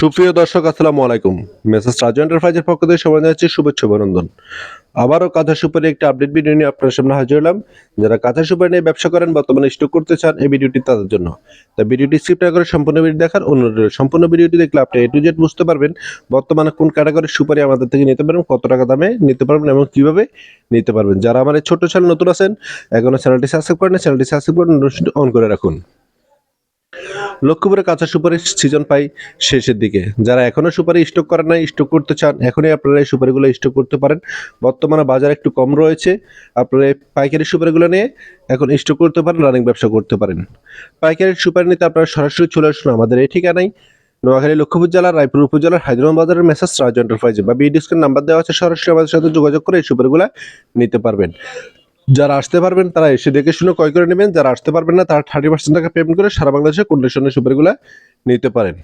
সুপ্রিয় দর্শক আসসালামু আলাইকুম। মেসেজ রাজু এন্টারপ্রাইজের পক্ষ থেকে সবাই জানাচ্ছি শুভেচ্ছা অভিনন্দন। আবারও কাঁথা সুপারি একটি আপডেট ভিডিও নিয়ে আপনার সামনে হাজির হলাম। যারা কাঁথা সুপারি নিয়ে ব্যবসা করেন, বর্তমানে স্টক করতে চান, এই ভিডিওটি তাদের জন্য। তাই ভিডিওটি স্কিপ না করে সম্পূর্ণ ভিডিও দেখার অনুরোধ রইল। সম্পূর্ণ ভিডিওটি দেখলে আপনি A to Z বুঝতে পারবেন বর্তমানে কোন ক্যাটাগরির সুপারি আমাদের থেকে নিতে পারবেন, কত টাকা দামে নিতে পারবেন এবং কিভাবে নিতে পারবেন। যারা আমার এই ছোট্ট চ্যানেল নতুন আছেন, এখনো চ্যানেলটি সাবস্ক্রাইব করেন, চ্যানেলটি সাবস্ক্রাইব করে নোটিফিকেশন অন করে রাখুন। লক্ষ্মীপুরে কাঁচা সুপারির সিজন পাই শেষের দিকে। যারা এখনো সুপারি স্টক করেন নাই, স্টক করতে চান, এখনই আপনারা এই সুপারিগুলো স্টক করতে পারেন। বর্তমানে বাজার একটু কম রয়েছে, আপনারা এই পাইকারি সুপারিগুলো নিয়ে এখন স্টক করতে পারেন, রানিং ব্যবসা করতে পারেন। পাইকারি সুপারি নিতে আপনারা সরাসরি চলে আসুন আমাদের এই ঠিকানায়, নোয়াখালী লক্ষ্মীপুর জেলার রায়পুর উপজেলার হায়দ্রাবাদ বাজারের মেসেজ রাজু এন্টারপ্রাইজে বা ভিডিও স্ক্রিন নাম্বার দেওয়া আছে, সরাসরি আমাদের সাথে যোগাযোগ করে এই সুপারিগুলো নিতে পারবেন। যারা আসতে পারবেন তারা এসে দেখে শুনে ক্রয় করে নেবেন, যারা আসতে পারবেন না তারা 30% টাকা পেমেন্ট করে সারা বাংলাদেশে কন্ডিশনের সুপারিগুলো নিতে পারেন।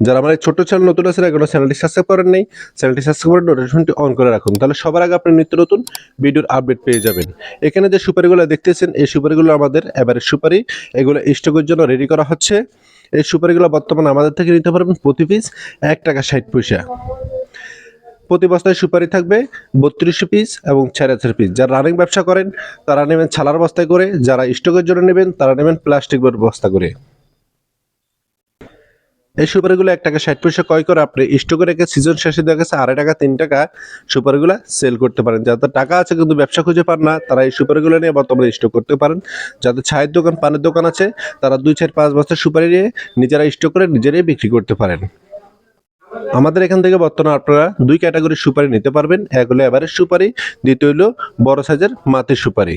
যারা আমার এই ছোট্ট চ্যানেল নতুন আছেন, এখনো চ্যানেলটি সাবস্ক্রাইব করেন নাই, চ্যানেলটি সাবস্ক্রাইব করে নোটিফিকেশনটি অন করে রাখুন, তাহলে সবার আগে আপনি নিত্য নতুন ভিডিওর আপডেট পেয়ে যাবেন। এখানে যে সুপারিগুলো দেখতেছেন, এই সুপারিগুলো আমাদের এবারের সুপারি, এগুলো স্টকের জন্য রেডি করা হচ্ছে। এই সুপারিগুলো বর্তমানে আমাদের থেকে নিতে পারবেন প্রতি পিস 1 টাকা 60 পয়সা। প্রতি বস্তায় সুপারি থাকবে 32 পিস এবং 4000 পিস। যারা রানিং ব্যবসা করেন তারা নেবেন ছালার বস্তায় করে, যারা স্টকের জন্য নেবেন তারা নেবেন প্লাস্টিক বস্তা করে। এই সুপারিগুলো 1 টাকা 60 পয়সা ক্রয় করে আপনি স্টকে রেখে সিজন শেষে দেখা গেছে 2.5 টাকা 3 টাকা সুপারিগুলো সেল করতে পারেন। যাদের টাকা আছে কিন্তু ব্যবসা খুঁজে পান না, তারা এই সুপারিগুলো নিয়ে বর্তমানে স্টক করতে পারেন। যাদের চায়ের দোকান, পানের দোকান আছে, তারা 2 4 5 বস্তা সুপারি নিয়ে নিজেরা স্টক করে নিজেরাই বিক্রি করতে পারেন। আমাদের এখান থেকে বর্তমানে আপনারা 2 ক্যাটাগরির সুপারি নিতে পারবেন। এক হলো এভারেজ সুপারি, দ্বিতীয় হলো বড় সাইজের মাটির সুপারি।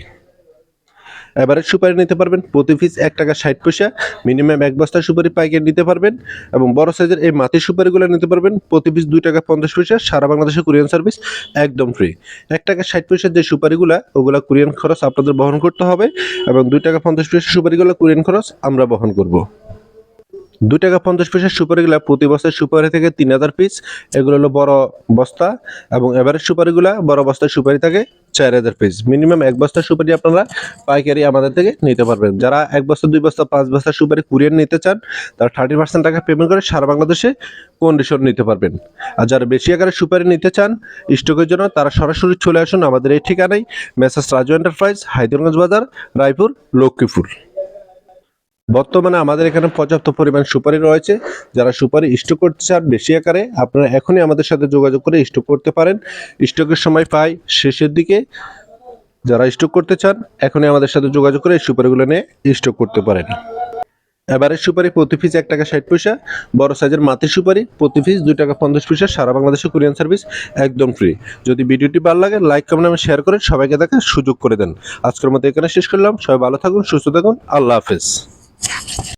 এভারেজ সুপারি নিতে পারবেন প্রতি পিস 1 টাকা 60 পয়সা, মিনিমাম 1 বস্তা সুপারি পাইকারি নিতে পারবেন। এবং বড় সাইজের এই মাটির সুপারিগুলো নিতে পারবেন প্রতি পিস 2 টাকা 50 পয়সা, সারা বাংলাদেশে কুরিয়ার সার্ভিস একদম ফ্রি। 1 টাকা 60 পয়সার যে সুপারিগুলো, ওগুলা কুরিয়ার খরচ আপনাদের বহন করতে হবে এবং 2 টাকা 50 পয়সা সুপারিগুলো কুরিয়ার খরচ আমরা বহন করব। 2 টাকা 50 পয়সার সুপারিগুলা প্রতি বস্তায় সুপারি থেকে 3000 পিস, এগুলো হলো বড় বস্তা। এবং এভারেজ সুপারিগুলা বড় বস্তায় সুপারি থাকে 4000 পিস। মিনিমাম 1 বস্তা সুপারি আপনারা পাইকারি আমাদের থেকে নিতে পারবেন। যারা 1 বস্তা 2 বস্তা 5 বস্তা সুপারি কুরিয়ার নিতে চান, তারা 30% টাকা পেমেন্ট করে সারা বাংলাদেশে কন্ডিশন নিতে পারবেন। আর যারা বেশি আকারে সুপারি নিতে চান স্টকের জন্য, তারা সরাসরি চলে আসুন আমাদের এই ঠিকানায়, মেসেজ রাজু এন্টারপ্রাইজ, হায়দ্রাবাদ বাজার, রায়পুর, লক্ষ্মীপুর। বর্তমানে আমাদের এখানে পর্যাপ্ত পরিমাণ সুপারি রয়েছে। যারা সুপারি স্টক করতে চান বেশি আকারে, আপনারা এখনই আমাদের সাথে যোগাযোগ করে স্টক করতে পারেন। স্টকের সময় পাই শেষের দিকে। যারা স্টক করতে চান এখনই আমাদের সাথে যোগাযোগ করে এই সুপারিগুলো নিয়ে স্টক করতে পারেন। এবারের সুপারি প্রতি পিস 1 টাকা 60 পয়সা, বড় সাইজের মাটির সুপারি প্রতি পিস 2 টাকা 50 পয়সা, সারা বাংলাদেশে কুরিয়ার সার্ভিস একদম ফ্রি। যদি ভিডিওটি ভালো লাগে লাইক, কমেন্ট এবং শেয়ার করে সবাইকে দেখার সুযোগ করে দেন। আজকের মতো এখানে শেষ করলাম। সবাই ভালো থাকুন, সুস্থ থাকুন, আল্লাহ হাফেজ।